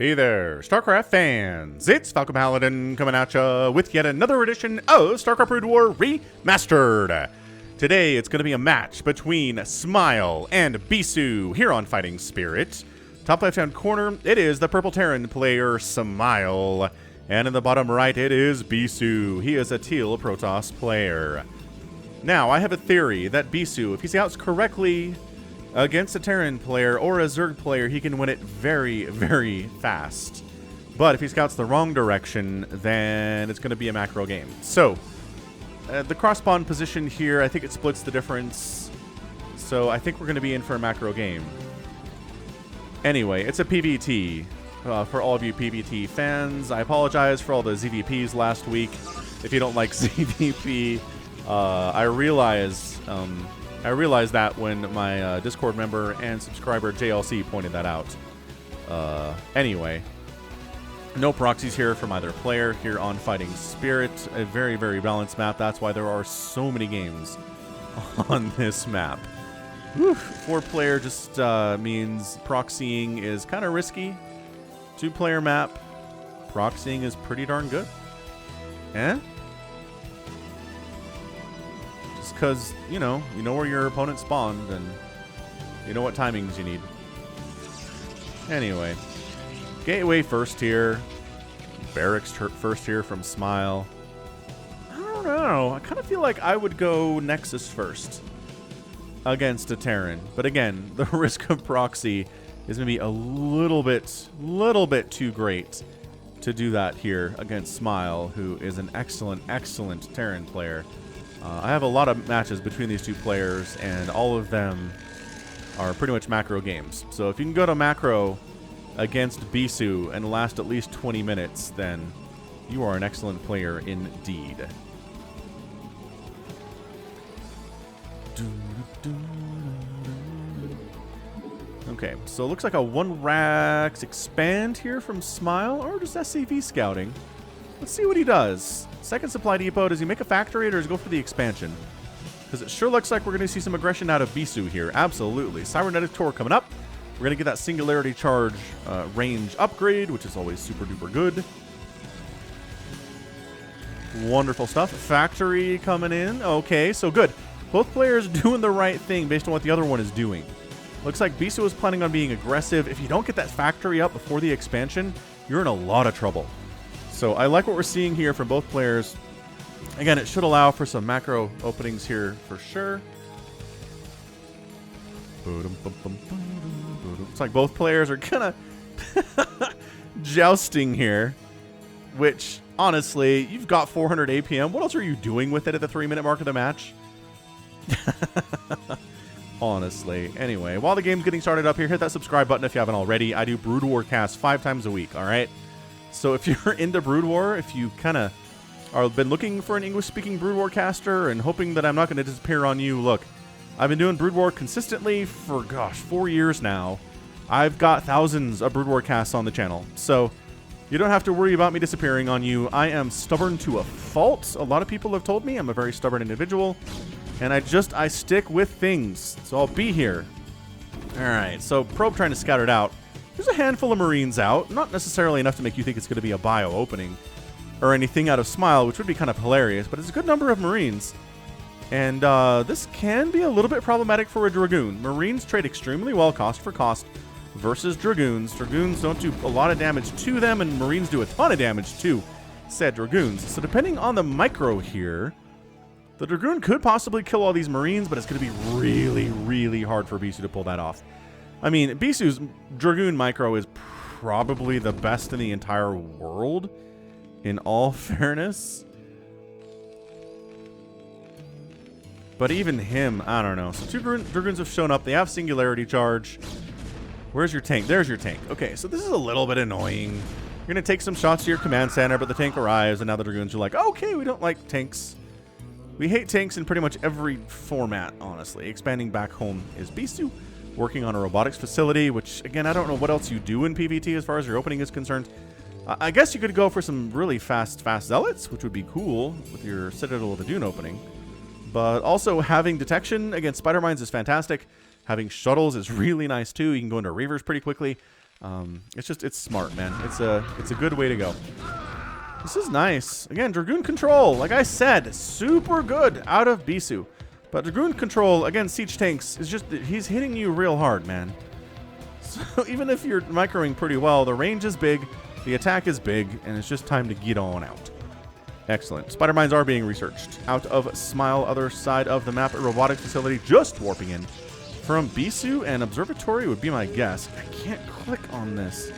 Hey there, StarCraft fans! It's Falcon Paladin coming at ya with yet another edition of StarCraft Brood War Remastered. Today it's going to be a match between Smile and Bisu here on Fighting Spirit. Top left-hand corner, it is the purple Terran player Smile, and in the bottom right it is Bisu. He is a teal Protoss player. Now, I have a theory that Bisu, if he scouts correctly against a Terran player or a Zerg player, he can win it very, very fast. But if he scouts the wrong direction, then it's going to be a macro game. So, the cross-spawn position here, I think it splits the difference. So I think we're going to be in for a macro game. Anyway, it's a PvT. For all of you PvT fans, I apologize for all the ZVPs last week. If you don't like ZVP, I realize that when my Discord member and subscriber JLC pointed that out. Anyway, no proxies here from either player here on Fighting Spirit. A very, very balanced map. That's why there are so many games on this map. Whew. 4-player just means proxying is kind of risky. 2-player map, proxying is pretty darn good. Eh? Because, you know where your opponent spawned, and you know what timings you need. Anyway, Gateway first here, Barracks first here from Smile. I don't know. I kind of feel like I would go Nexus first against a Terran. But again, the risk of proxy is going to be a little bit too great to do that here against Smile, who is an excellent, excellent Terran player. I have a lot of matches between these two players, and all of them are pretty much macro games. So if you can go to macro against Bisu and last at least 20 minutes, then you are an excellent player indeed. Okay, so it looks like a 1-Rax expand here from Smile, or just SCV scouting. Let's see what he does. Second supply depot, does he make a factory or does he go for the expansion? Because it sure looks like we're going to see some aggression out of Bisu here. Absolutely. Cybernetic Tor coming up. We're going to get that Singularity Charge range upgrade, which is always super duper good. Wonderful stuff. Factory coming in. Okay, so good. Both players doing the right thing based on what the other one is doing. Looks like Bisu is planning on being aggressive. If you don't get that factory up before the expansion, you're in a lot of trouble. So I like what we're seeing here from both players. Again, it should allow for some macro openings here for sure. It's like both players are kind of jousting here, which, honestly, you've got 400 APM. What else are you doing with it at the 3-minute mark of the match? Honestly. Anyway, while the game's getting started up here, hit that subscribe button if you haven't already. I do Brood War casts 5 times a week, all right? So if you're into Brood War, if you kind of are been looking for an English-speaking Brood War caster and hoping that I'm not going to disappear on you, look, I've been doing Brood War consistently for, gosh, 4 years now. I've got thousands of Brood War casts on the channel, so you don't have to worry about me disappearing on you. I am stubborn to a fault. A lot of people have told me I'm a very stubborn individual, and I stick with things, so I'll be here. All right, so Probe trying to scout it out. There's a handful of Marines out, not necessarily enough to make you think it's going to be a bio opening or anything out of Smile, which would be kind of hilarious, but it's a good number of Marines. And this can be a little bit problematic for a Dragoon. Marines trade extremely well cost for cost versus Dragoons. Dragoons don't do a lot of damage to them, and Marines do a ton of damage to said Dragoons. So depending on the micro here, the Dragoon could possibly kill all these Marines, but it's going to be really, really hard for Bisu to pull that off. I mean, Bisu's Dragoon micro is probably the best in the entire world, in all fairness. But even him, I don't know. So 2 Dragoons have shown up. They have Singularity Charge. Where's your tank? There's your tank. Okay, so this is a little bit annoying. You're going to take some shots to your command center, but the tank arrives, and now the Dragoons are like, okay, we don't like tanks. We hate tanks in pretty much every format, honestly. Expanding back home is Bisu, working on a robotics facility, which, again, I don't know what else you do in PvT as far as your opening is concerned. I guess you could go for some really fast zealots, which would be cool with your Citadel of the Dune opening. But also having detection against spider mines is fantastic. Having shuttles is really nice too. You can go into reavers pretty quickly. It's smart, man. It's a good way to go. This is nice. Again, Dragoon control, like I said, super good out of Bisu. But Dragoon control against siege tanks is just, he's hitting you real hard, man. So even if you're microing pretty well, the range is big, the attack is big, and it's just time to get on out. Excellent. Spider mines are being researched. Out of Smile, other side of the map, a robotics facility just warping in. From Bisu and Observatory would be my guess. I can't click on this.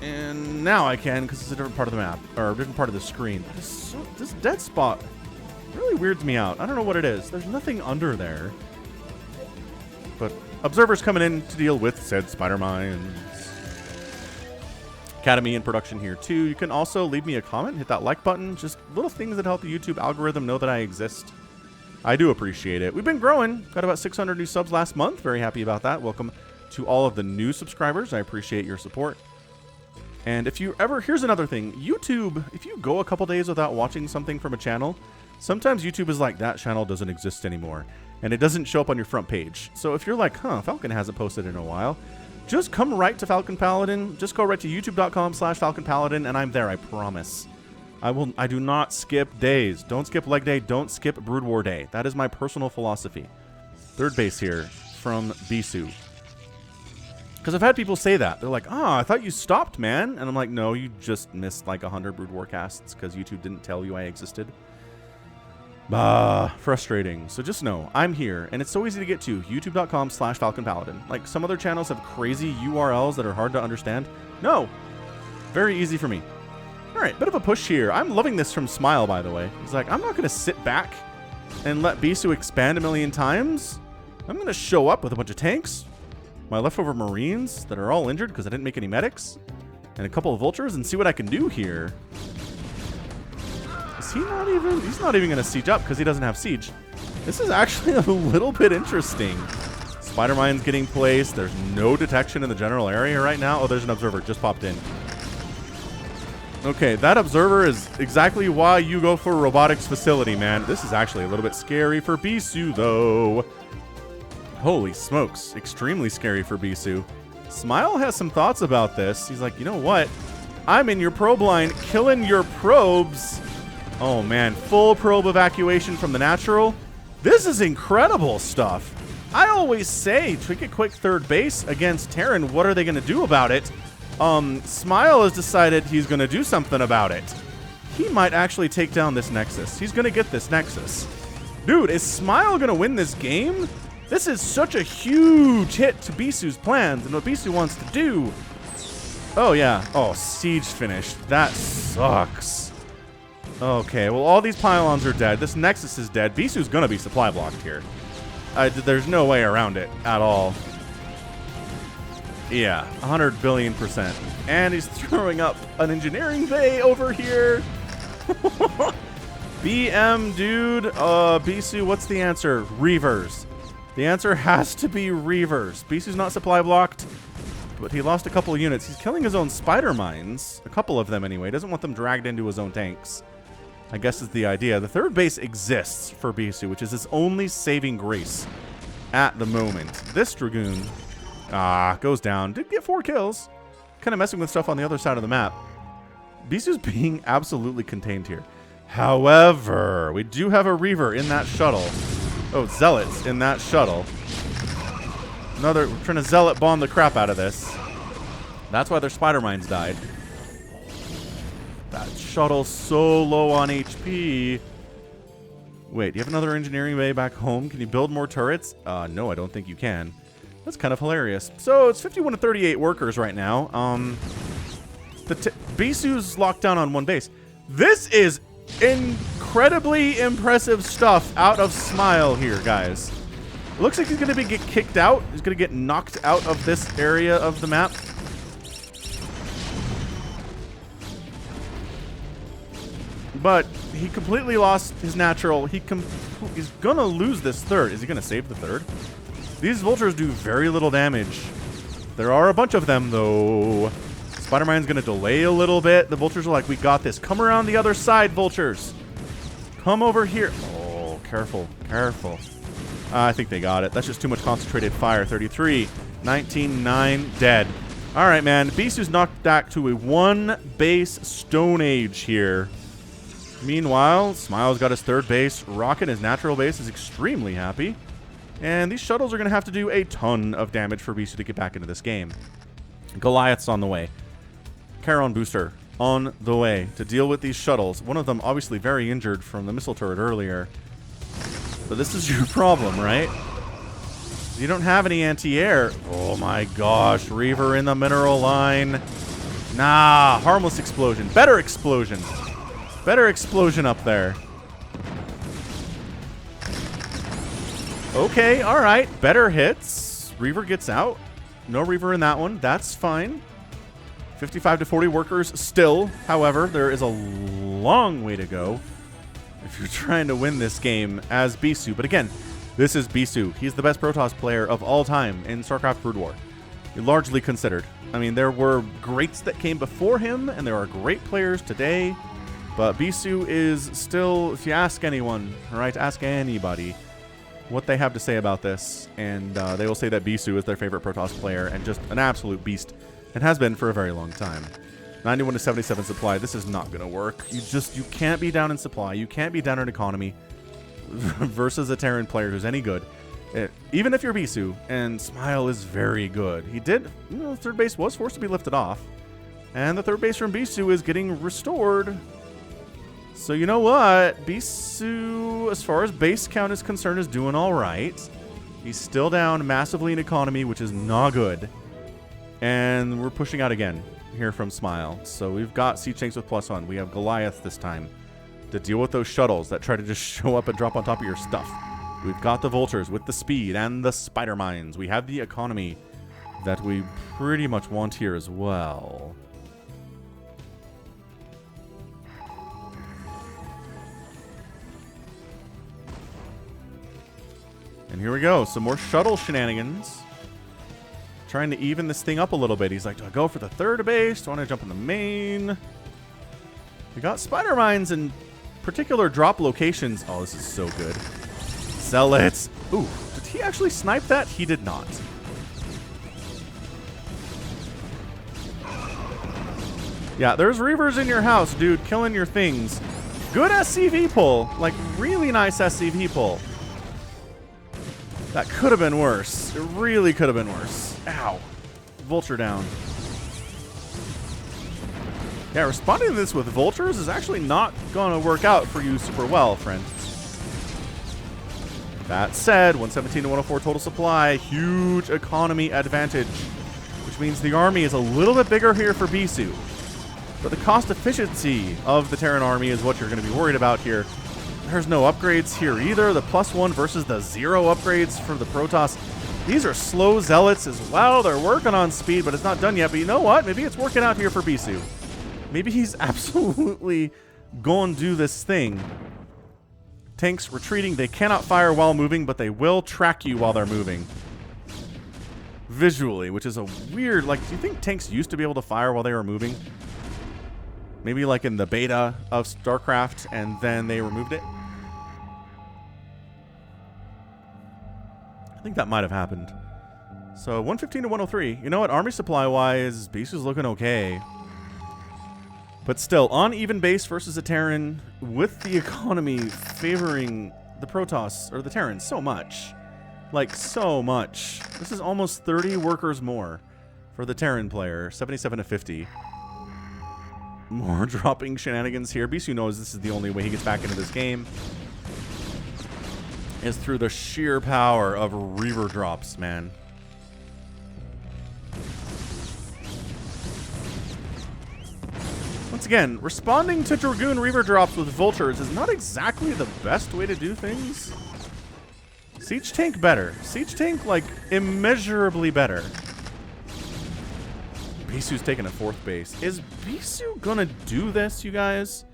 And now I can, because it's a different part of the map, or a different part of the screen. This dead spot really weirds me out. I don't know what it is. There's nothing under there. But observers coming in to deal with said spider mines. Academy in production here too. You can also leave me a comment, hit that like button. Just little things that help the YouTube algorithm know that I exist. I do appreciate it. We've been growing. Got about 600 new subs last month. Very happy about that. Welcome to all of the new subscribers. I appreciate your support. And if you ever, here's another thing. YouTube, if you go a couple days without watching something from a channel, sometimes YouTube is like, that channel doesn't exist anymore. And it doesn't show up on your front page. So if you're like, huh, Falcon hasn't posted in a while, just come right to Falcon Paladin. Just go right to youtube.com/Falcon Paladin, and I'm there, I promise. I do not skip days. Don't skip leg day. Don't skip Brood War day. That is my personal philosophy. Third base here from Bisu. Because I've had people say that. They're like, oh, I thought you stopped, man. And I'm like, no, you just missed like 100 Brood War casts because YouTube didn't tell you I existed. Frustrating. So just know, I'm here, and it's so easy to get to. youtube.com/Falcon Paladin. Like, some other channels have crazy URLs that are hard to understand. No. Very easy for me. All right, bit of a push here. I'm loving this from Smile, by the way. He's like, I'm not going to sit back and let Bisu expand a million times. I'm going to show up with a bunch of tanks, my leftover Marines that are all injured because I didn't make any medics, and a couple of vultures, and see what I can do here. Is he not even... He's not even going to siege up because he doesn't have siege. This is actually a little bit interesting. Spider mines getting placed. There's no detection in the general area right now. Oh, there's an observer. Just popped in. Okay, that observer is exactly why you go for a robotics facility, man. This is actually a little bit scary for Bisu, though. Holy smokes. Extremely scary for Bisu. Smile has some thoughts about this. He's like, you know what? I'm in your probe line, killing your probes. Oh, man. Full probe evacuation from the natural. This is incredible stuff. I always say, tweak a quick third base against Terran. What are they going to do about it? Smile has decided he's going to do something about it. He might actually take down this Nexus. He's going to get this Nexus. Dude, is Smile going to win this game? This is such a huge hit to Bisu's plans and what Bisu wants to do. Oh, yeah. Oh, siege finished. That sucks. Okay, well, all these pylons are dead. This Nexus is dead. Bisu's going to be supply blocked here. There's no way around it at all. Yeah, 100 billion%. And he's throwing up an engineering bay over here. BM, dude. Bisu, what's the answer? Reavers. The answer has to be Reavers. Bisu's not supply blocked, but he lost a couple of units. He's killing his own spider mines. A couple of them, anyway. Doesn't want them dragged into his own tanks, I guess is the idea. The third base exists for Bisu, which is his only saving grace at the moment. This Dragoon... goes down. Did get 4 kills. Kind of messing with stuff on the other side of the map. Bisu's being absolutely contained here. However, we do have a Reaver in that shuttle. Oh, Zealots in that shuttle. We're trying to Zealot bomb the crap out of this. That's why their spider mines died. That shuttle's so low on HP. Wait, do you have another engineering bay back home? Can you build more turrets? No, I don't think you can. That's kind of hilarious. So it's 51 to 38 workers right now. Bisu's locked down on one base. This is incredibly impressive stuff out of Smile here, guys. It looks like he's going to get kicked out. He's going to get knocked out of this area of the map. But he completely lost his natural. He's going to lose this third. Is he going to save the third? These vultures do very little damage. There are a bunch of them, though. Spider-Man's going to delay a little bit. The vultures are like, we got this. Come around the other side, vultures. Come over here. Oh, careful, careful. I think they got it. That's just too much concentrated fire. 33. 19-9, dead. All right, man. Bisu's knocked back to a 1-base Stone Age here. Meanwhile, Smile's got his 3rd base. Rocket, his natural base, is extremely happy. And these shuttles are going to have to do a ton of damage for Bisu to get back into this game. Goliath's on the way. Charon Booster on the way to deal with these shuttles. One of them obviously very injured from the missile turret earlier. But this is your problem, right? You don't have any anti-air. Oh my gosh, Reaver in the mineral line. Nah, harmless explosion. Better explosion. Better explosion up there. Okay, alright. Better hits. Reaver gets out. No Reaver in that one. That's fine. 55 to 40 workers still. However, there is a long way to go if you're trying to win this game as Bisu. But again, this is Bisu. He's the best Protoss player of all time in StarCraft Brood War. Largely considered. I mean, there were greats that came before him, and there are great players today. But Bisu is still, if you ask anyone, right, ask anybody what they have to say about this, and they will say that Bisu is their favorite Protoss player and just an absolute beast, and has been for a very long time. 91 to 77 supply. This is not going to work. You can't be down in supply. You can't be down in economy versus a Terran player who's any good. Even if you're Bisu, and Smile is very good. He did, you know, 3rd base was forced to be lifted off, and the 3rd base from Bisu is getting restored. So you know what? Bisu, as far as base count is concerned, is doing all right. He's still down massively in economy, which is not good. And we're pushing out again here from Smile. So we've got Siege Tanks with +1. We have Goliath this time to deal with those shuttles that try to just show up and drop on top of your stuff. We've got the Vultures with the speed and the Spider Mines. We have the economy that we pretty much want here as well. And here we go. Some more shuttle shenanigans. Trying to even this thing up a little bit. He's like, do I go for the 3rd base? Do I want to jump in the main? We got Spider Mines in particular drop locations. Oh, this is so good. Zealots. Ooh, did he actually snipe that? He did not. Yeah, there's Reavers in your house, dude, killing your things. Good SCV pull. Like, really nice SCV pull. That could have been worse. It really could have been worse. Ow. Vulture down. Yeah, responding to this with Vultures is actually not going to work out for you super well, friend. That said, 117 to 104 total supply. Huge economy advantage. Which means the army is a little bit bigger here for Bisu. But the cost efficiency of the Terran army is what you're going to be worried about here. There's no upgrades here either. The +1 versus the 0 upgrades for the Protoss. These are slow Zealots as well. They're working on speed, but it's not done yet. But you know what? Maybe it's working out here for Bisu. Maybe he's absolutely going to do this thing. Tanks retreating. They cannot fire while moving, but they will track you while they're moving. Visually, which is a weird... Like, do you think tanks used to be able to fire while they were moving? Maybe like in the beta of StarCraft, and then they removed it? I think that might have happened. So 115 to 103. You know what? Army supply-wise, Bisu's looking okay. But still, on even base versus a Terran, with the economy favoring the Protoss, or the Terran, so much. Like, so much. This is almost 30 workers more for the Terran player. 77 to 50. More dropping shenanigans here. Bisu knows this is the only way he gets back into this game. Is through the sheer power of Reaver drops, man. Once again, responding to Dragoon Reaver drops with Vultures is not exactly the best way to do things. Siege Tank better. Siege Tank, like, immeasurably better. Bisu's taking a 4th base. Is Bisu gonna do this, you guys?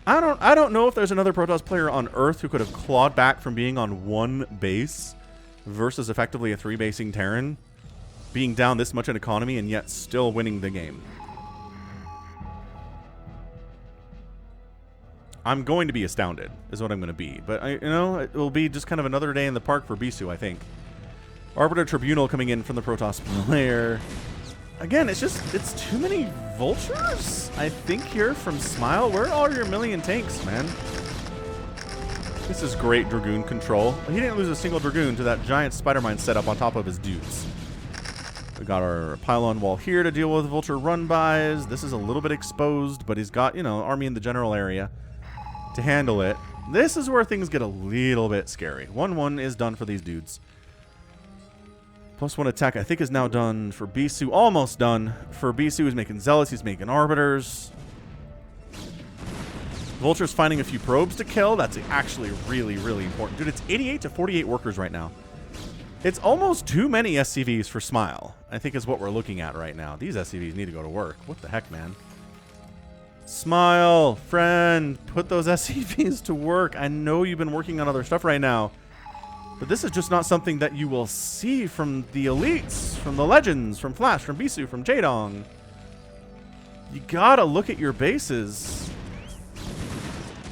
I don't know if there's another Protoss player on Earth who could have clawed back from being on 1 base versus effectively a 3-basing Terran, being down this much in economy and yet still winning the game. I'm going to be astounded, is what I'm going to be. But, you know, it will be just kind of another day in the park for Bisu, I think. Arbiter Tribunal coming in from the Protoss player. Again, it's too many vultures, I think, here from Smile. Where are your million tanks, man? This is great Dragoon control. He didn't lose a single Dragoon to that giant spider mine setup on top of his dudes. We got our pylon wall here to deal with vulture run-bys. This is a little bit exposed, but he's got, you know, army in the general area to handle it. This is where things get a little bit scary. 1-1 is done for these dudes. +1 attack, I think, is now done for Bisu. Almost done for Bisu. He's making Zealots. He's making Arbiters. Vulture's finding a few probes to kill. That's actually really, really important. Dude, it's 88 to 48 workers right now. It's almost too many SCVs for Smile, I think, is what we're looking at right now. These SCVs need to go to work. What the heck, man? Smile, friend, put those SCVs to work. I know you've been working on other stuff right now, but this is just not something that you will see from the elites, from the legends, from Flash, from Bisu, from Jaedong. You gotta look at your bases.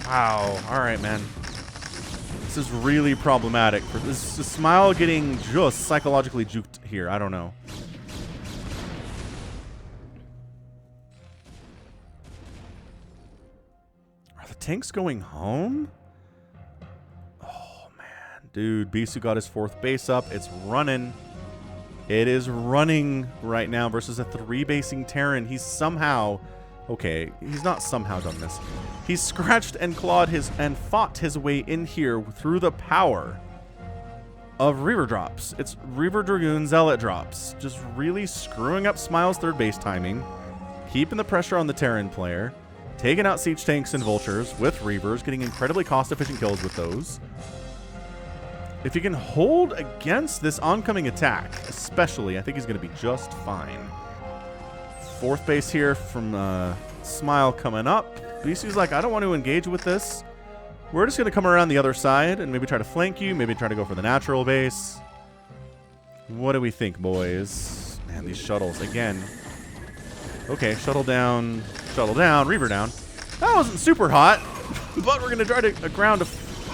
Wow. All right, man. This is really problematic. This is Smile getting just psychologically juked here. I don't know. Are the tanks going home? Oh, man. Dude, Bisu got his 4th base up. It's running. It is running right now versus a 3-basing Terran. He's somehow... Okay, he's not somehow done this. He's scratched and clawed and fought his way in here through the power of Reaver drops. It's Reaver Dragoon Zealot drops. Just really screwing up Smile's 3rd base timing, keeping the pressure on the Terran player, taking out siege tanks and vultures with Reavers, getting incredibly cost-efficient kills with those. If he can hold against this oncoming attack, especially, I think he's going to be just fine. 4th base here from Smile coming up. Bisu's like, I don't want to engage with this. We're just going to come around the other side and maybe try to flank you. Maybe try to go for the natural base. What do we think, boys? Man, these shuttles again. Okay, shuttle down, Reaver down. That wasn't super hot, but we're going to try to ground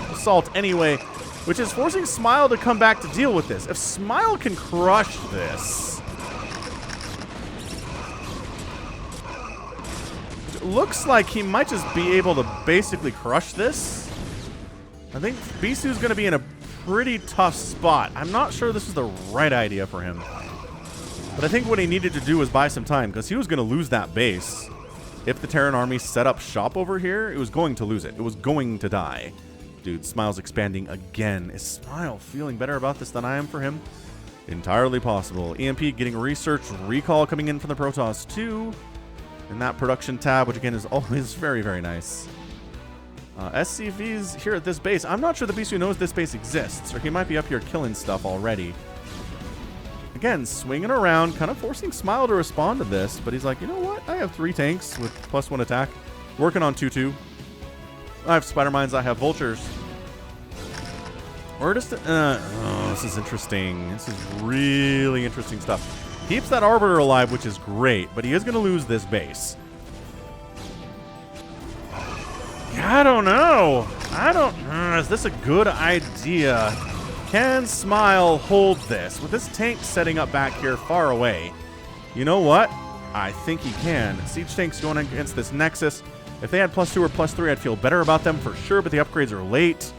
assault anyway, which is forcing Smile to come back to deal with this. If Smile can crush this... Looks like he might just be able to basically crush this. I think Bisu's going to be in a pretty tough spot. I'm not sure this is the right idea for him. But I think what he needed to do was buy some time, because he was going to lose that base. If the Terran army set up shop over here, it was going to lose it. It was going to die. Dude, Smile's expanding again. Is Smile feeling better about this than I am for him? Entirely possible. EMP getting research, recall coming in from the Protoss too. In that production tab, which again is always very, very nice. SCVs here at this base. I'm not sure the Bisu knows this base exists, or he might be up here killing stuff already. Again, swinging around, kind of forcing Smile to respond to this, but he's like, you know what? I have 3 tanks with +1 attack. Working on 2-2. I have spider mines, I have vultures. Or just... oh, this is interesting. This is really interesting stuff. Keeps that Arbiter alive, which is great, but he is going to lose this base. I don't know. Is this a good idea? Can Smile hold this? With this tank setting up back here far away, you know what? I think he can. Siege tanks going against this Nexus. If they had +2 or +3, I'd feel better about them for sure, but the upgrades are late.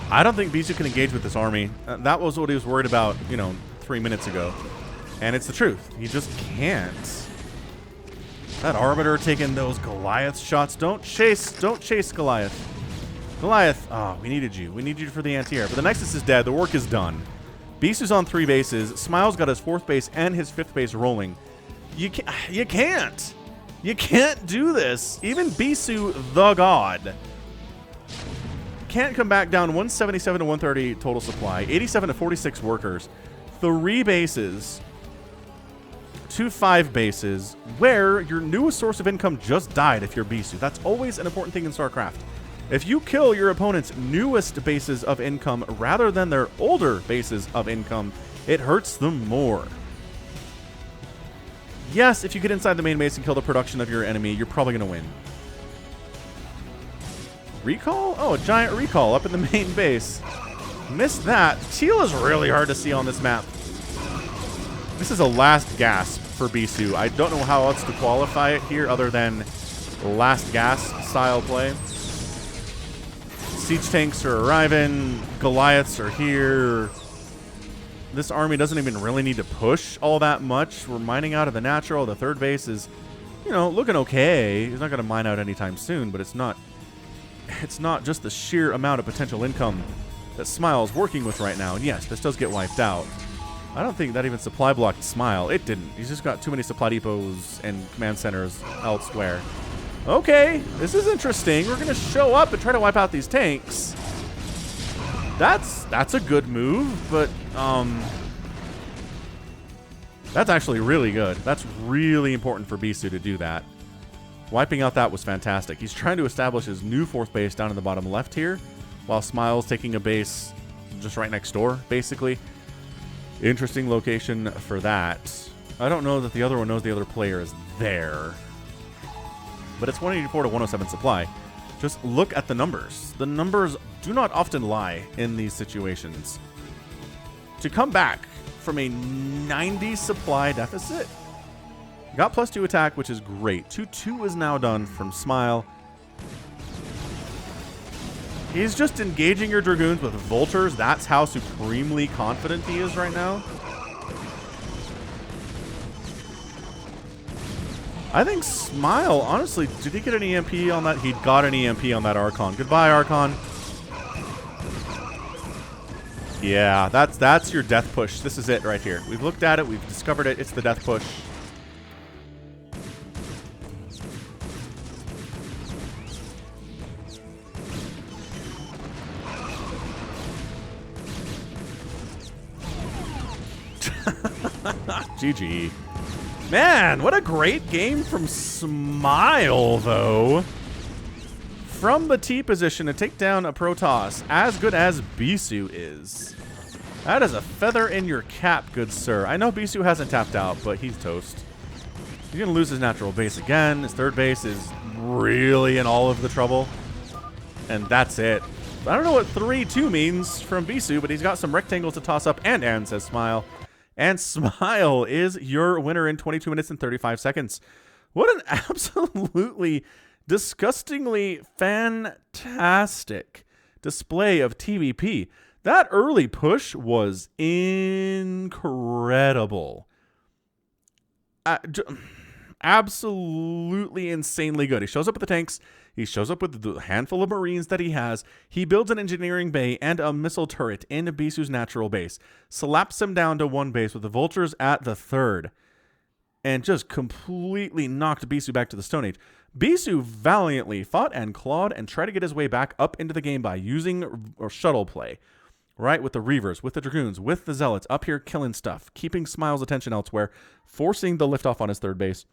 I don't think Bisu can engage with this army. That was what he was worried about, you know, 3 minutes ago. And it's the truth. He just can't. That Arbiter taking those Goliath shots. Don't chase Goliath. Goliath, oh, we needed you. We need you for the anti-air. But the Nexus is dead. The work is done. Bisu's on 3 bases. Smile's got his 4th base and his 5th base rolling. You can't. You can't do this. Even Bisu, the god, can't come back down. 177 to 130 total supply, 87 to 46 workers, 3 bases, 2 5 bases, where your newest source of income just died if you're Bisu. That's always an important thing in StarCraft. If you kill your opponent's newest bases of income rather than their older bases of income, it hurts them more. yes, if you get inside the main base and kill the production of your enemy, you're probably going to win. Recall? Oh, a giant recall up in the main base. Missed that. Teal is really hard to see on this map. This is a last gasp for Bisu. I don't know how else to qualify it here other than last gasp style play. Siege tanks are arriving. Goliaths are here. This army doesn't even really need to push all that much. We're mining out of the natural. The third base is, you know, looking okay. He's not going to mine out anytime soon, but it's not just the sheer amount of potential income that Smile's working with right now. And yes, this does get wiped out. I don't think that even supply blocked Smile. It didn't. He's just got too many supply depots and command centers elsewhere. Okay, this is interesting. We're going to show up and try to wipe out these tanks. That's a good move, but that's actually really good. That's really important for Bisu to do that. Wiping out that was fantastic. He's trying to establish his new fourth base down in the bottom left here, while Smile's taking a base just right next door, basically. Interesting location for that. I don't know that the other one knows the other player is there. But it's 184 to 107 supply. Just look at the numbers. The numbers do not often lie in these situations. To come back from a 90 supply deficit, got +2 attack, which is great. 2-2 is now done from Smile. He's just engaging your Dragoons with Vultures. That's how supremely confident he is right now. I think Smile, honestly, did he get an EMP on that? He got an EMP on that Archon. Goodbye, Archon. Yeah, that's your death push. This is it right here. We've looked at it. We've discovered it. It's the death push. GG. Man, what a great game from Smile, though. From the T position to take down a Protoss as good as Bisu is. That is a feather in your cap, good sir. I know Bisu hasn't tapped out, but he's toast. He's going to lose his natural base again. His third base is really in all of the trouble. And that's it. I don't know what 3-2 means from Bisu, but he's got some rectangles to toss up, and says Smile. And Smile is your winner in 22 minutes and 35 seconds. What an absolutely disgustingly fantastic display of TVP. That early push was incredible. Absolutely insanely good. He shows up with the tanks. He shows up with the handful of Marines that he has. He builds an engineering bay and a missile turret in Bisu's natural base. Slaps him down to one base with the Vultures at the third. And just completely knocked Bisu back to the Stone Age. Bisu valiantly fought and clawed and tried to get his way back up into the game by using shuttle play. Right? With the Reavers, with the Dragoons, with the Zealots, up here killing stuff, keeping Smile's attention elsewhere, forcing the liftoff on his third base,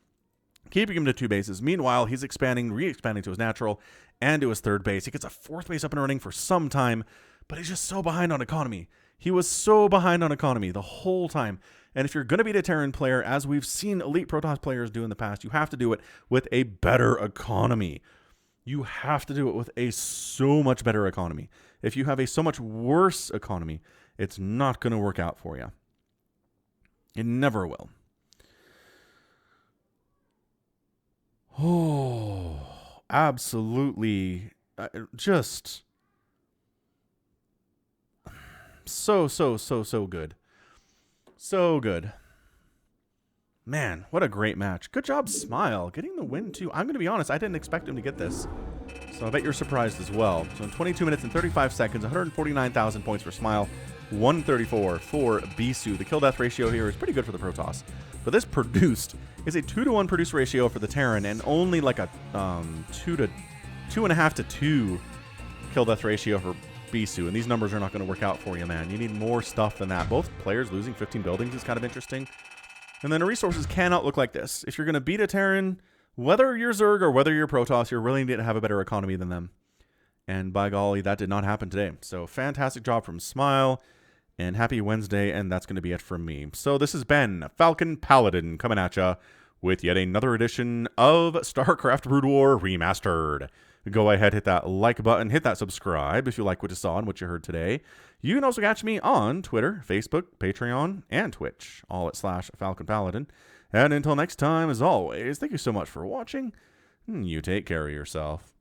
keeping him to two bases. Meanwhile, he's re-expanding to his natural and to his third base. He gets a fourth base up and running for some time, but he's just so behind on economy. He was so behind on economy the whole time. And if you're going to beat a Terran player, as we've seen elite Protoss players do in the past, you have to do it with a better economy. You have to do it with a so much better economy. If you have a so much worse economy, it's not going to work out for you. It never will. Oh, absolutely. Just so good. So good. Man, what a great match. Good job, Smile. Getting the win, too. I'm going to be honest, I didn't expect him to get this. So I bet you're surprised as well. So in 22 minutes and 35 seconds, 149,000 points for Smile, 134 for Bisu. The kill-death ratio here is pretty good for the Protoss. But this produced is a 2-to-1 produce ratio for the Terran and only like a 2.5 to 2 kill-death ratio for Bisu. And these numbers are not going to work out for you, man. You need more stuff than that. Both players losing 15 buildings is kind of interesting. And then the resources cannot look like this. If you're going to beat a Terran, whether you're Zerg or whether you're Protoss, you're really need to have a better economy than them. And by golly, that did not happen today. So fantastic job from Smile. And happy Wednesday, and that's going to be it from me. So this has been Falcon Paladin coming at ya with yet another edition of StarCraft Brood War Remastered. Go ahead, hit that like button, hit that subscribe if you like what you saw and what you heard today. You can also catch me on Twitter, Facebook, Patreon, and Twitch, all at /Falcon Paladin. And until next time, as always, thank you so much for watching. You take care of yourself.